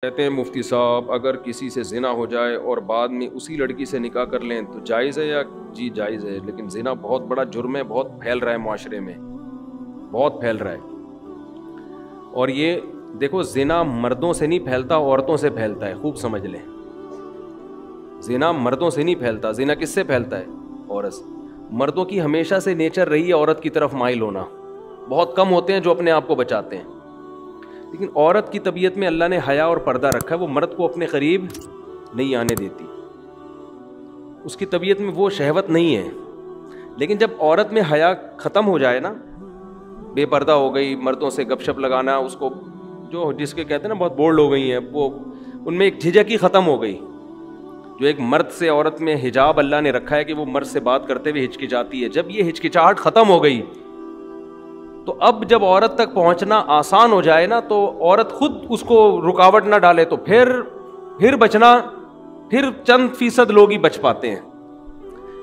کہتے ہیں مفتی صاحب اگر کسی سے زنا ہو جائے اور بعد میں اسی لڑکی سے نکاح کر لیں تو جائز ہے یا جی جائز ہے، لیکن زنا بہت بڑا جرم ہے، بہت پھیل رہا ہے معاشرے میں، بہت پھیل رہا ہے۔ اور یہ دیکھو زنا مردوں سے نہیں پھیلتا، عورتوں سے پھیلتا ہے، خوب سمجھ لیں۔ زنا مردوں سے نہیں پھیلتا، زنا کس سے پھیلتا ہے؟ عورت سے۔ مردوں کی ہمیشہ سے نیچر رہی ہے عورت کی طرف مائل ہونا، بہت کم ہوتے ہیں جو اپنے آپ کو بچاتے ہیں، لیکن عورت کی طبیعت میں اللہ نے حیا اور پردہ رکھا ہے، وہ مرد کو اپنے قریب نہیں آنے دیتی، اس کی طبیعت میں وہ شہوت نہیں ہے۔ لیکن جب عورت میں حیا ختم ہو جائے نا، بے پردہ ہو گئی، مردوں سے گپ شپ لگانا، اس کو جو جس کے کہتے ہیں نا بہت بولڈ ہو گئی ہیں، وہ ان میں ایک جھجک ہی ختم ہو گئی۔ جو ایک مرد سے عورت میں حجاب اللہ نے رکھا ہے کہ وہ مرد سے بات کرتے ہوئے ہچکچاتی ہے، جب یہ ہچکچاہٹ ختم ہو گئی تو اب جب عورت تک پہنچنا آسان ہو جائے نا، تو عورت خود اس کو رکاوٹ نہ ڈالے تو پھر بچنا، پھر چند فیصد لوگ ہی بچ پاتے ہیں۔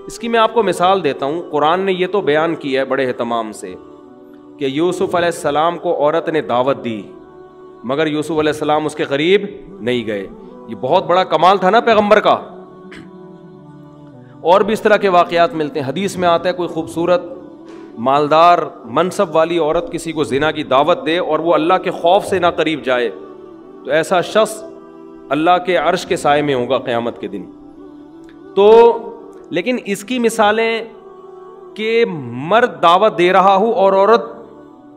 اس کی میں آپ کو مثال دیتا ہوں۔ قرآن نے یہ تو بیان کیا ہے بڑے اہتمام سے کہ یوسف علیہ السلام کو عورت نے دعوت دی مگر یوسف علیہ السلام اس کے قریب نہیں گئے۔ یہ بہت بڑا کمال تھا نا پیغمبر کا۔ اور بھی اس طرح کے واقعات ملتے ہیں، حدیث میں آتا ہے کوئی خوبصورت مالدار منصب والی عورت کسی کو زنا کی دعوت دے اور وہ اللہ کے خوف سے نہ قریب جائے تو ایسا شخص اللہ کے عرش کے سائے میں ہوگا قیامت کے دن۔ تو لیکن اس کی مثالیں کہ مرد دعوت دے رہا ہو اور عورت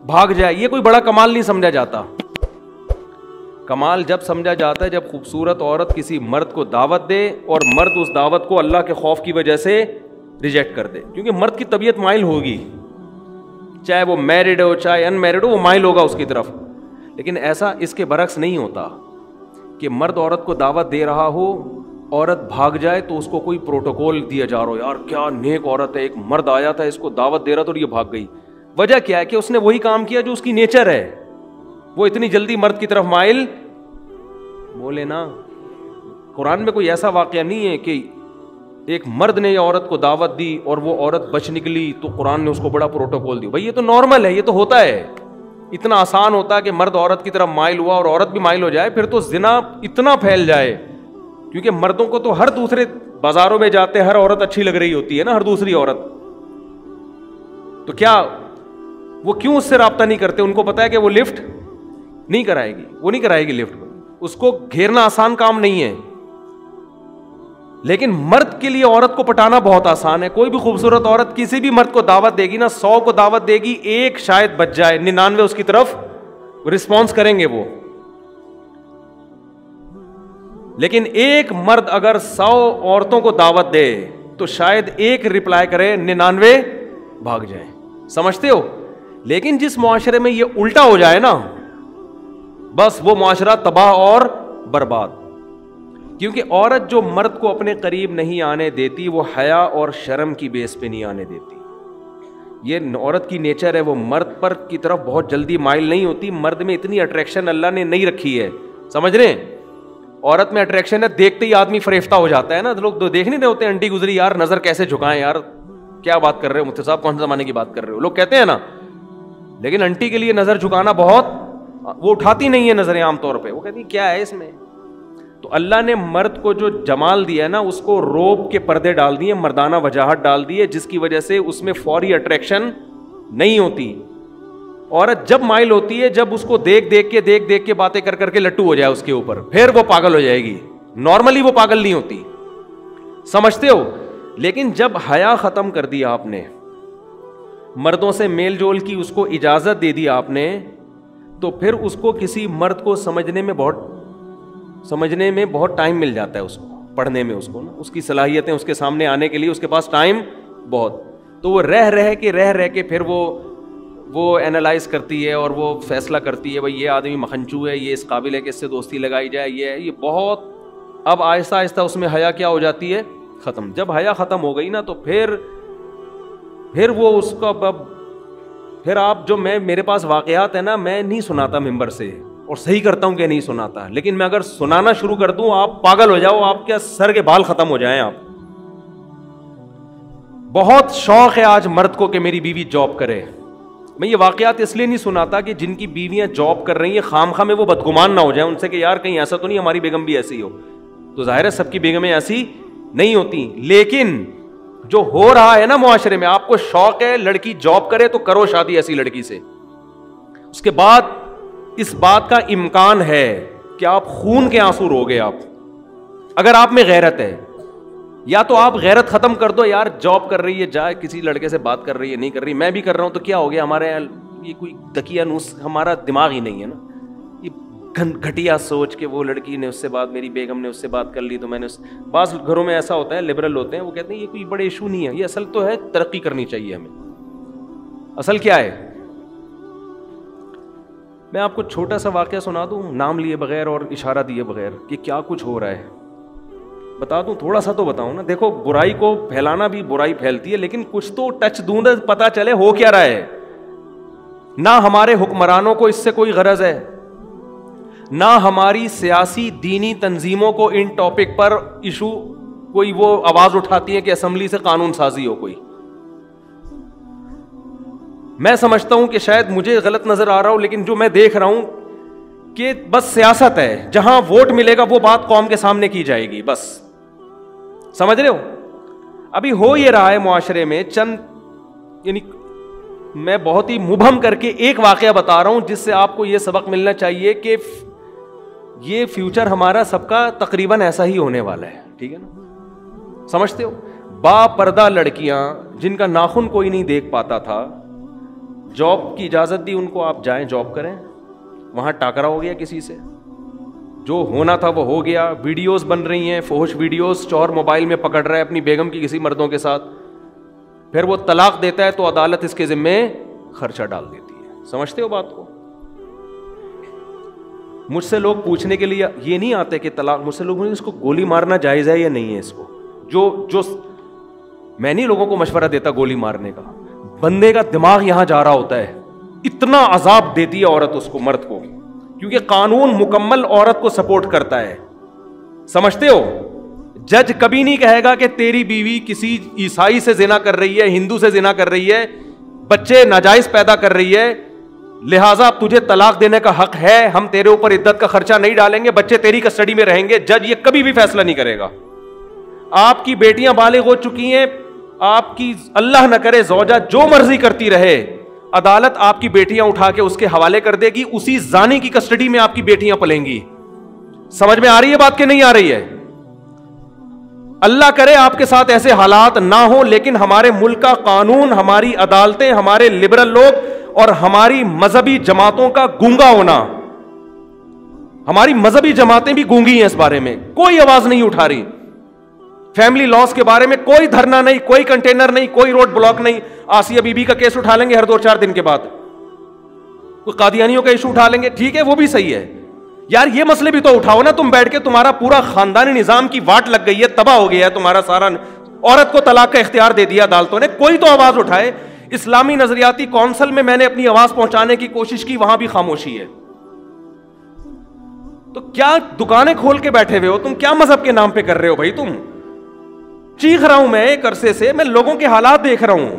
بھاگ جائے، یہ کوئی بڑا کمال نہیں سمجھا جاتا۔ کمال جب سمجھا جاتا ہے جب خوبصورت عورت کسی مرد کو دعوت دے اور مرد اس دعوت کو اللہ کے خوف کی وجہ سے ریجیکٹ کر دے، کیونکہ مرد کی طبیعت مائل ہوگی، چاہے وہ میرڈ ہو چاہے ان میرڈ ہو، وہ مائل ہوگا اس کی طرف۔ لیکن ایسا اس کے برعکس نہیں ہوتا کہ مرد عورت کو دعوت دے رہا ہو، عورت بھاگ جائے تو اس کو کوئی پروٹوکول دیا جا رہا ہو، یار کیا نیک عورت ہے، ایک مرد آیا تھا اس کو دعوت دے رہا تھا اور یہ بھاگ گئی۔ وجہ کیا ہے کہ اس نے وہی کام کیا جو اس کی نیچر ہے، وہ اتنی جلدی مرد کی طرف مائل بولے نا۔ قرآن میں کوئی ایسا واقعہ نہیں ہے کہ ایک مرد نے عورت کو دعوت دی اور وہ عورت بچ نکلی تو قرآن نے اس کو بڑا پروٹوکول دیا۔ بھائی یہ تو نارمل ہے، یہ تو ہوتا ہے، اتنا آسان ہوتا ہے کہ مرد عورت کی طرف مائل ہوا اور عورت بھی مائل ہو جائے، پھر تو زنا اتنا پھیل جائے، کیونکہ مردوں کو تو ہر دوسرے بازاروں میں جاتے ہر عورت اچھی لگ رہی ہوتی ہے نا، ہر دوسری عورت، تو کیا وہ کیوں اس سے رابطہ نہیں کرتے؟ ان کو پتا ہے کہ وہ لفٹ نہیں کرائے گی، وہ نہیں کرائے گی لفٹ، اس کو گھیرنا آسان کام نہیں ہے۔ لیکن مرد کے لیے عورت کو پٹانا بہت آسان ہے۔ کوئی بھی خوبصورت عورت کسی بھی مرد کو دعوت دے گی نا، 100 کو دعوت دے گی، ایک شاید بچ جائے، 99 اس کی طرف رسپانس کریں گے وہ۔ لیکن ایک مرد اگر 100 عورتوں کو دعوت دے تو شاید ایک رپلائی کرے، 99 بھاگ جائیں۔ سمجھتے ہو؟ لیکن جس معاشرے میں یہ الٹا ہو جائے نا، بس وہ معاشرہ تباہ اور برباد، کیونکہ عورت جو مرد کو اپنے قریب نہیں آنے دیتی وہ حیا اور شرم کی بیس پہ نہیں آنے دیتی۔ یہ عورت کی نیچر ہے، وہ مرد پر کی طرف بہت جلدی مائل نہیں ہوتی۔ مرد میں اتنی اٹریکشن اللہ نے نہیں رکھی ہے، سمجھ رہے ہیں؟ عورت میں اٹریکشن ہے، دیکھتے ہی آدمی فریفتہ ہو جاتا ہے نا۔ لوگ تو دیکھ نہیں رہے ہوتے، انٹی گزری یار نظر کیسے جھکائیں، یار کیا بات کر رہے ہو مفتی صاحب، کون سے زمانے کی بات کر رہے ہو، لوگ کہتے ہیں نا۔ لیکن انٹی کے لیے نظر جھکانا بہت، وہ اٹھاتی نہیں ہے نظریں عام طور پہ، وہ کہتی کیا ہے اس میں۔ تو اللہ نے مرد کو جو جمال دیا ہے نا، اس کو روب کے پردے ڈال دیے، مردانہ وجاہت ڈال دی ہے، جس کی وجہ سے اس میں فوری اٹریکشن نہیں ہوتی۔ عورت جب مائل ہوتی ہے جب اس کو دیکھ دیکھ کے باتیں کر کے لٹو ہو جائے اس کے اوپر، پھر وہ پاگل ہو جائے گی۔ نارملی وہ پاگل نہیں ہوتی، سمجھتے ہو؟ لیکن جب حیا ختم کر دیا آپ نے، مردوں سے میل جول کی اس کو اجازت دے دی آپ نے، تو پھر اس کو کسی مرد کو سمجھنے میں بہت ٹائم مل جاتا ہے، اس کو پڑھنے میں، اس کو نا اس کی صلاحیتیں اس کے سامنے آنے کے لیے اس کے پاس ٹائم بہت، تو وہ رہ کے پھر وہ اینالائز کرتی ہے اور وہ فیصلہ کرتی ہے بھائی یہ آدمی مکھنچو ہے، یہ اس قابل ہے کہ اس سے دوستی لگائی جائے، یہ بہت۔ اب آہستہ آہستہ اس میں حیا کیا ہو جاتی ہے؟ ختم۔ جب حیا ختم ہو گئی نا تو پھر وہ اس کا پھر آپ جو میرے پاس واقعات ہیں نا، میں نہیں سناتا ممبر سے، اور صحیح کرتا ہوں کہ نہیں سناتا، لیکن میں اگر سنانا شروع کر دوں آپ پاگل ہو جاؤ، آپ کے سر کے بال ختم ہو جائیں۔ آپ بہت شوق ہے آج مرد کو کہ میری بیوی جاب کرے، میں یہ واقعات اس لیے نہیں سناتا کہ جن کی بیویاں جاب کر رہی ہیں خامخواہ میں وہ بدگمان نہ ہو جائیں ان سے کہ یار کہیں ایسا تو نہیں ہماری بیگم بھی ایسی ہو. تو ظاہر ہے سب کی بیگمیں ایسی نہیں ہوتی, لیکن جو ہو رہا ہے نا معاشرے میں, آپ کو شوق ہے لڑکی جاب کرے تو کرو شادی ایسی لڑکی سے. اس کے بعد اس بات کا امکان ہے کہ آپ خون کے آنسو روگے. آپ اگر آپ میں غیرت ہے, یا تو آپ غیرت ختم کر دو, یار جاب کر رہی ہے جائے کسی لڑکے سے بات کر رہی ہے نہیں کر رہی, میں بھی کر رہا ہوں تو کیا ہو گیا, ہمارے یہاں یہ کوئی تکیہ نوس, ہمارا دماغ ہی نہیں ہے نا, یہ گھٹیا سوچ کے وہ لڑکی نے اس سے بات, میری بیگم نے اس سے بات کر لی تو میں نے بعض گھروں میں ایسا ہوتا ہے, لبرل ہوتے ہیں, وہ کہتے ہیں یہ کوئی بڑے ایشو نہیں ہے, یہ اصل تو ہے ترقی کرنی چاہیے ہمیں. اصل کیا ہے؟ میں آپ کو چھوٹا سا واقعہ سنا دوں نام لیے بغیر اور اشارہ دیے بغیر کہ کیا کچھ ہو رہا ہے, بتا دوں تھوڑا سا تو بتاؤں نا. دیکھو برائی کو پھیلانا بھی برائی پھیلتی ہے, لیکن کچھ تو ٹچ دوں نا پتا چلے ہو کیا رہا ہے. نہ ہمارے حکمرانوں کو اس سے کوئی غرض ہے, نہ ہماری سیاسی دینی تنظیموں کو ان ٹاپک پر ایشو کوئی وہ آواز اٹھاتی ہے کہ اسمبلی سے قانون سازی ہو کوئی. میں سمجھتا ہوں کہ شاید مجھے غلط نظر آ رہا ہوں, لیکن جو میں دیکھ رہا ہوں کہ بس سیاست ہے, جہاں ووٹ ملے گا وہ بات قوم کے سامنے کی جائے گی بس. سمجھ رہے ہو؟ ابھی ہو یہ رہا ہے معاشرے میں چند, یعنی میں بہت ہی مبہم کر کے ایک واقعہ بتا رہا ہوں جس سے آپ کو یہ سبق ملنا چاہیے کہ یہ فیوچر ہمارا سب کا تقریباً ایسا ہی ہونے والا ہے. ٹھیک ہے نا؟ سمجھتے ہو؟ با پردہ لڑکیاں جن کا ناخن کوئی نہیں دیکھ پاتا تھا, جاب کی اجازت دی ان کو, آپ جائیں جاب کریں, وہاں ٹاکرا ہو گیا کسی سے, جو ہونا تھا وہ ہو گیا. ویڈیوز بن رہی ہیں فحش ویڈیوز, چور موبائل میں پکڑ رہا ہے اپنی بیگم کی کسی مردوں کے ساتھ, پھر وہ طلاق دیتا ہے تو عدالت اس کے ذمے خرچہ ڈال دیتی ہے. سمجھتے ہو بات کو؟ مجھ سے لوگ پوچھنے کے لیے یہ نہیں آتے کہ طلاق, مجھ سے لوگ اس کو گولی مارنا جائز ہے یا نہیں ہے. اس کو جو میں نہیں لوگوں کو مشورہ دیتا گولی مارنے کا, بندے کا دماغ یہاں جا رہا ہوتا ہے, اتنا عذاب دیتی ہے عورت اس کو, مرد کو, کیونکہ قانون مکمل عورت کو سپورٹ کرتا ہے. سمجھتے ہو؟ جج کبھی نہیں کہے گا کہ تیری بیوی کسی عیسائی سے زنا کر رہی ہے, ہندو سے زنا کر رہی ہے, بچے ناجائز پیدا کر رہی ہے, لہٰذا تجھے طلاق دینے کا حق ہے, ہم تیرے اوپر عدت کا خرچہ نہیں ڈالیں گے, بچے تیری کسٹڈی میں رہیں گے. جج یہ کبھی بھی فیصلہ نہیں کرے گا. آپ کی بیٹیاں بالغ ہو چکی ہیں, آپ کی اللہ نہ کرے زوجہ جو مرضی کرتی رہے, عدالت آپ کی بیٹیاں اٹھا کے اس کے حوالے کر دے گی, اسی زانی کی کسٹڈی میں آپ کی بیٹیاں پلیں گی. سمجھ میں آ رہی ہے بات کہ نہیں آ رہی ہے؟ اللہ کرے آپ کے ساتھ ایسے حالات نہ ہوں, لیکن ہمارے ملک کا قانون, ہماری عدالتیں, ہمارے لبرل لوگ اور ہماری مذہبی جماعتوں کا گونگا ہونا, ہماری مذہبی جماعتیں بھی گونگی ہیں اس بارے میں, کوئی آواز نہیں اٹھا رہی. فیملی لاس کے بارے میں کوئی دھرنا نہیں, کوئی کنٹینر نہیں, کوئی روڈ بلاک نہیں. آسیہ بی بی کا کیس اٹھا لیں گے ہر 2-4 دن کے بعد, کوئی قادیانیوں کا ایشو اٹھا لیں گے, ٹھیک ہے وہ بھی صحیح ہے. یار یہ مسئلے بھی تو اٹھاؤ نا, تم بیٹھ کے, تمہارا پورا خاندانی نظام کی واٹ لگ گئی ہے, تباہ ہو گیا ہے تمہارا سارا, عورت کو طلاق کا اختیار دے دیا عدالتوں نے, کوئی تو آواز اٹھائے. اسلامی نظریاتی کونسل میں نے اپنی آواز پہنچانے کی کوشش کی, وہاں بھی خاموشی ہے. تو کیا دکانیں کھول کے بیٹھے ہوئے ہو تم؟ کیا مذہب کے نام پہ کر رہے ہو بھائی تم؟ چیخ رہا ہوں میں ایک عرصے سے, میں لوگوں کے حالات دیکھ رہا ہوں.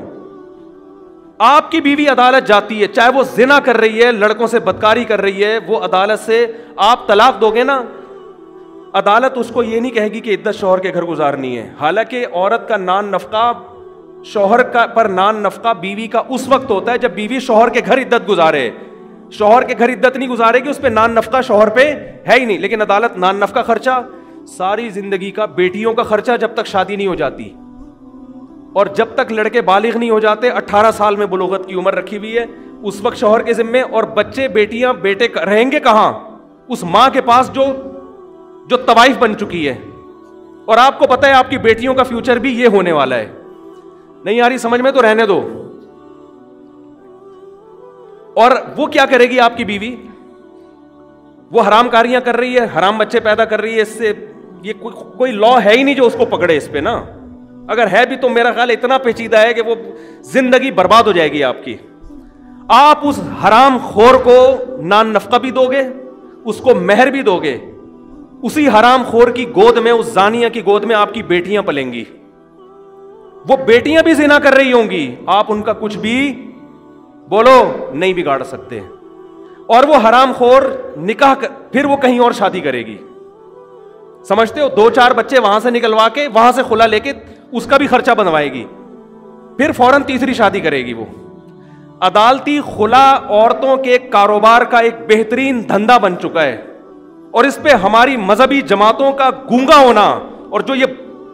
آپ کی بیوی عدالت جاتی ہے, چاہے وہ زنا کر رہی ہے, لڑکوں سے بدکاری کر رہی ہے, وہ عدالت سے آپ طلاق دو گے نا, عدالت اس کو یہ نہیں کہے گی کہ عدت شوہر کے گھر گزارنی ہے. حالانکہ عورت کا نان نفقہ, شوہر کا پر نان نفقہ بیوی کا اس وقت ہوتا ہے جب بیوی شوہر کے گھر عدت گزارے. شوہر کے گھر عدت نہیں گزارے گی, اس پہ نان نفقہ شوہر پہ ہے ہی نہیں. لیکن عدالت نان نفقہ خرچہ, ساری زندگی کا, بیٹیوں کا خرچہ جب تک شادی نہیں ہو جاتی, اور جب تک لڑکے بالغ نہیں ہو جاتے, 18 سال میں بلوغت کی عمر رکھی ہوئی ہے, اس وقت شوہر کے ذمے. اور بچے بیٹیاں بیٹے رہیں گے کہاں؟ اس ماں کے پاس جو طوائف بن چکی ہے. اور آپ کو پتہ ہے آپ کی بیٹیوں کا فیوچر بھی یہ ہونے والا ہے. نہیں آ رہی سمجھ میں تو رہنے دو. اور وہ کیا کرے گی آپ کی بیوی؟ وہ حرام کاریاں کر رہی ہے, حرام بچے پیدا کر رہی ہے, اس سے یہ کوئی لا ہے ہی نہیں جو اس کو پکڑے اس پہ نا. اگر ہے بھی تو میرا خیال اتنا پیچیدہ ہے کہ وہ زندگی برباد ہو جائے گی آپ کی. آپ اس حرام خور کو نان نفقہ بھی دو گے, اس کو مہر بھی دو گے, اسی حرام خور کی گود میں, اس زانیہ کی گود میں آپ کی بیٹیاں پلیں گی. وہ بیٹیاں بھی زنا کر رہی ہوں گی, آپ ان کا کچھ بھی بولو نہیں بگاڑ سکتے. اور وہ حرام خور نکاح پھر وہ کہیں اور شادی کرے گی, سمجھتے ہو؟ 2-4 بچے وہاں سے نکلوا کے وہاں سے خلا لے کے اس کا بھی خرچہ بنوائے گی, پھر فوراً تیسری شادی کرے گی. وہ عدالتی خلا عورتوں کے کاروبار کا ایک بہترین دھندا بن چکا ہے, اور اس پہ ہماری مذہبی جماعتوں کا گونگا ہونا, اور جو یہ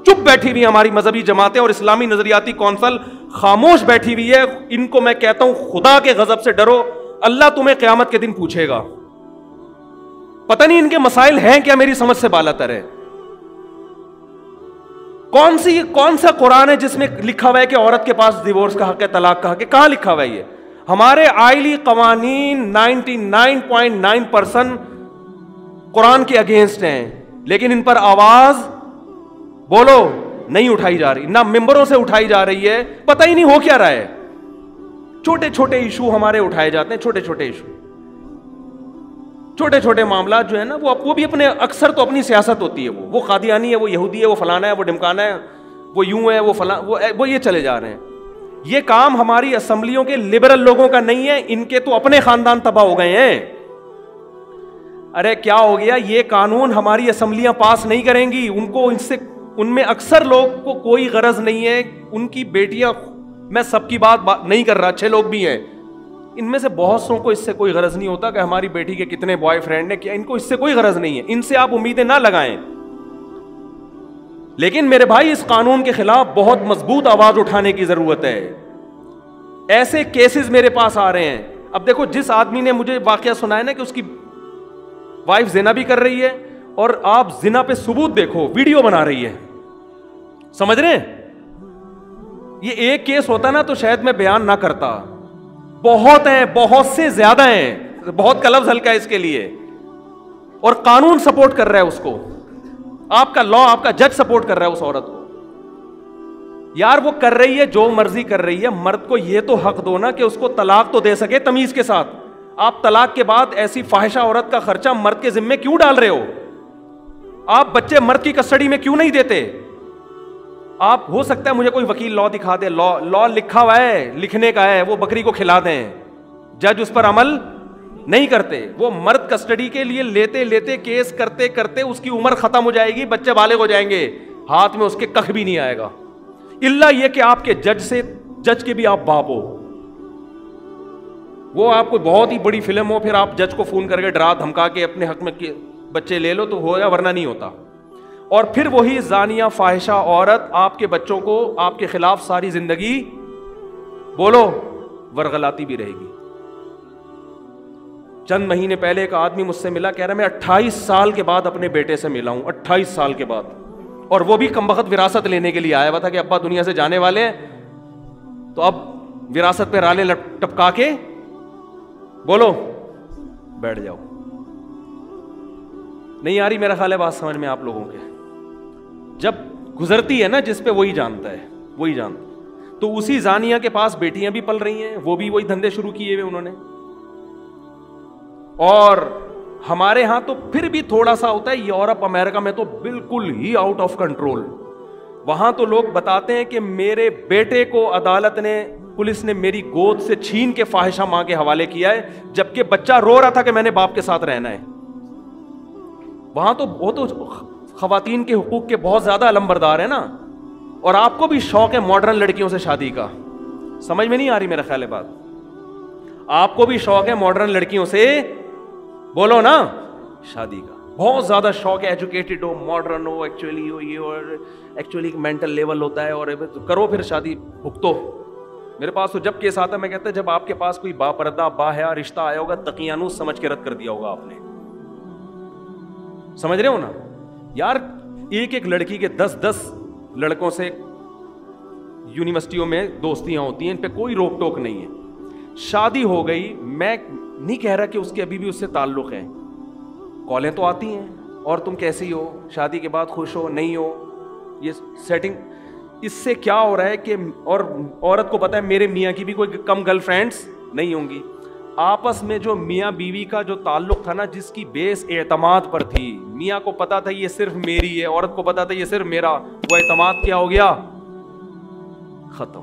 چپ بیٹھی ہوئی ہماری مذہبی جماعتیں اور اسلامی نظریاتی کونسل خاموش بیٹھی ہوئی ہے, ان کو میں کہتا ہوں خدا کے غضب سے ڈرو, اللہ تمہیں قیامت کے دن پوچھے گا. پتہ نہیں ان کے مسائل ہیں کیا, میری سمجھ سے بالاتر ہے. کون سا قرآن ہے جس میں لکھا ہوا ہے کہ عورت کے پاس ڈیورس کا حق ہے, طلاق کا حق ہے؟ کہاں لکھا ہوا ہے یہ؟ ہمارے آئلی قوانین 99.9% قرآن کے اگینسٹ ہیں, لیکن ان پر آواز بولو نہیں اٹھائی جا رہی, نہ ممبروں سے اٹھائی جا رہی ہے. پتہ ہی نہیں ہو کیا رہا ہے. چھوٹے چھوٹے ایشو ہمارے اٹھائے جاتے ہیں, چھوٹے چھوٹے ایشو, چھوٹے چھوٹے معاملات جو ہے نا, وہ بھی اپنے اکثر تو اپنی سیاست ہوتی ہے. وہ قادیانی ہے, وہ یہودی ہے, وہ فلانا ہے, وہ ڈمکانا ہے, وہ یوں ہے, وہ فلاں, وہ یہ چلے جا رہے ہیں. یہ کام ہماری اسمبلیوں کے لبرل لوگوں کا نہیں ہے, ان کے تو اپنے خاندان تباہ ہو گئے ہیں. ارے کیا ہو گیا, یہ قانون ہماری اسمبلیاں پاس نہیں کریں گی. ان میں اکثر لوگ کو کوئی غرض نہیں ہے, ان کی بیٹیاں, میں سب کی بات نہیں کر رہا, اچھے لوگ بھی ہیں, ان میں سے بہت سو کو اس سے کوئی غرض نہیں ہوتا کہ ہماری بیٹی کے کتنے بوائے فرینڈ ہیں, کیا ان کو اس سے کوئی غرض نہیں ہے. ان سے آپ امیدیں نہ لگائیں. لیکن میرے بھائی, اس قانون کے خلاف بہت مضبوط آواز اٹھانے کی ضرورت ہے. ایسے کیسز میرے پاس آ رہے ہیں. اب دیکھو, جس آدمی نے مجھے واقعہ سنایا نا کہ اس کی وائف زنا بھی کر رہی ہے, اور آپ زنا پہ ثبوت دیکھو, ویڈیو بنا رہی ہے, سمجھ رہے ہیں؟ یہ ایک کیس ہوتا نا تو شاید میں بیان نہ کرتا. بہت ہیں, بہت سے زیادہ ہیں, بہت کا لفظ ہلکا ہے اس کے لیے, اور قانون سپورٹ کر رہا ہے اس کو, آپ کا لا, آپ کا جج سپورٹ کر رہا ہے اس عورت کو. یار وہ کر رہی ہے, جو مرضی کر رہی ہے, مرد کو یہ تو حق دو نا کہ اس کو طلاق تو دے سکے تمیز کے ساتھ. آپ طلاق کے بعد ایسی فاحشہ عورت کا خرچہ مرد کے ذمے کیوں ڈال رہے ہو؟ آپ بچے مرد کی کسٹڈی میں کیوں نہیں دیتے؟ آپ, ہو سکتا ہے مجھے کوئی وکیل لا دکھا دے, لا لکھا ہوا ہے, لکھنے کا ہے, وہ بکری کو کھلا دیں, جج اس پر عمل نہیں کرتے. وہ مرد کسٹڈی کے لیے لیتے لیتے کیس کرتے کرتے اس کی عمر ختم ہو جائے گی, بچے بالغ ہو جائیں گے, ہاتھ میں اس کے کخ بھی نہیں آئے گا, الا یہ کہ آپ کے جج کے بھی آپ باپ ہو. وہ آپ کو بہت ہی بڑی فلم ہو, پھر آپ جج کو فون کر کے ڈرا دھمکا کے اپنے حق میں بچے لے لو تو ہوگا, ورنہ نہیں ہوتا. اور پھر وہی زانیہ فاحشہ عورت آپ کے بچوں کو آپ کے خلاف ساری زندگی بولو ورغلاتی بھی رہے گی. چند مہینے پہلے ایک آدمی مجھ سے ملا, کہہ رہا میں 28 سال کے بعد اپنے بیٹے سے ملا ہوں, 28 سال کے بعد, اور وہ بھی کمبخت وراثت لینے کے لیے آیا ہوا تھا کہ ابا دنیا سے جانے والے ہیں, تو اب وراثت پہ رالے ٹپکا کے بولو بیٹھ جاؤ. نہیں آ رہی میرا خیال ہے بات سمجھ میں آپ لوگوں کے؟ جب گزرتی ہے نا جس پہ, وہی جانتا ہے, وہی جانتا ہے. تو اسی زانیہ کے پاس بیٹیاں بھی پل رہی ہیں, وہ بھی وہی دھندے شروع کیے ہوئے انہوں نے. اور ہمارے ہاں تو پھر بھی تھوڑا سا ہوتا ہے, یورپ امریکہ میں تو بالکل ہی آؤٹ آف کنٹرول. وہاں تو لوگ بتاتے ہیں کہ میرے بیٹے کو عدالت نے, پولیس نے میری گود سے چھین کے فاحشہ ماں کے حوالے کیا ہے, جبکہ بچہ رو رہا تھا کہ میں نے باپ کے ساتھ رہنا ہے. وہاں تو وہ تو خواتین کے حقوق کے بہت زیادہ علمبردار ہیں نا. اور آپ کو بھی شوق ہے ماڈرن لڑکیوں سے شادی کا, سمجھ میں نہیں آ رہی میرا خیال ہے بات؟ آپ کو بھی شوق ہے ماڈرن لڑکیوں سے بولو نا شادی کا, بہت زیادہ شوق ہے, ایجوکیٹڈ ہو, ماڈرن ہو, ایکچولی ہو یہ, اور ایکچولی مینٹل لیول ہوتا ہے, اور کرو پھر شادی بھگتو. میرے پاس تو جب کیس آتا ہے میں کہتا ہے جب آپ کے پاس کوئی با پردہ با حیا رشتہ آیا ہوگا, تقیانوس سمجھ کے رد کر دیا ہوگا آپ نے. سمجھ رہے ہو نا یار؟ ایک ایک لڑکی کے 10 لڑکوں سے یونیورسٹیوں میں دوستیاں ہوتی ہیں, ان پہ کوئی روک ٹوک نہیں ہے. شادی ہو گئی, میں نہیں کہہ رہا کہ اس کے ابھی بھی اس سے تعلق ہے, کالیں تو آتی ہیں, اور تم کیسی ہو, شادی کے بعد خوش ہو نہیں ہو, یہ سیٹنگ. اس سے کیا ہو رہا ہے کہ, اور عورت کو پتا ہے میرے میاں کی بھی کوئی کم گرل فرینڈس نہیں ہوں گی. آپس میں جو میاں بیوی کا جو تعلق تھا نا, جس کی بیس اعتماد پر تھی, میاں کو پتا تھا یہ صرف میری ہے, عورت کو پتا تھا یہ صرف میرا, وہ اعتماد کیا ہو گیا, ختم.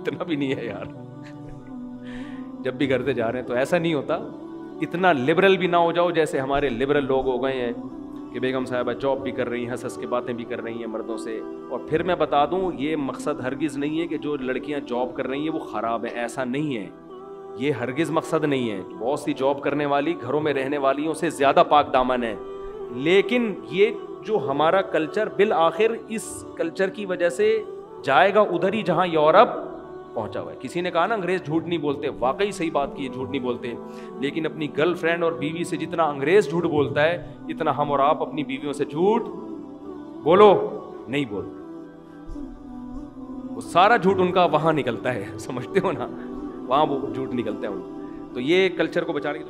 اتنا بھی نہیں ہے یار. جب بھی گھر سے جا رہے ہیں تو ایسا نہیں ہوتا, اتنا لبرل بھی نہ ہو جاؤ جیسے ہمارے لبرل لوگ ہو گئے ہیں کہ بیگم صاحبہ جاب بھی کر رہی ہیں, ہنس ہنس کے باتیں بھی کر رہی ہیں مردوں سے. اور پھر میں بتا دوں, یہ مقصد ہرگز نہیں ہے کہ جو لڑکیاں جاب کر رہی ہیں وہ خراب ہیں, ایسا نہیں ہے, یہ ہرگز مقصد نہیں ہے. بہت سی جاب کرنے والی گھروں میں رہنے والیوں سے زیادہ پاک دامن ہے. لیکن یہ جو ہمارا کلچر بالآخر اس کلچر کی وجہ سے جائے گا ادھر ہی جہاں یورپ پہنچا ہوا ہے. کسی نے کہا نا انگریز جھوٹ نہیں بولتے, واقعی صحیح بات کی, جھوٹ نہیں بولتے. لیکن اپنی گرل فرینڈ اور بیوی سے جتنا انگریز جھوٹ بولتا ہے, اتنا ہم اور آپ اپنی بیویوں سے جھوٹ بولو نہیں بولتے. وہ سارا جھوٹ ان کا وہاں نکلتا ہے, سمجھتے ہو نا, وہاں وہ جھوٹ نکلتا ہے ان. تو یہ کلچر کو بچانے کی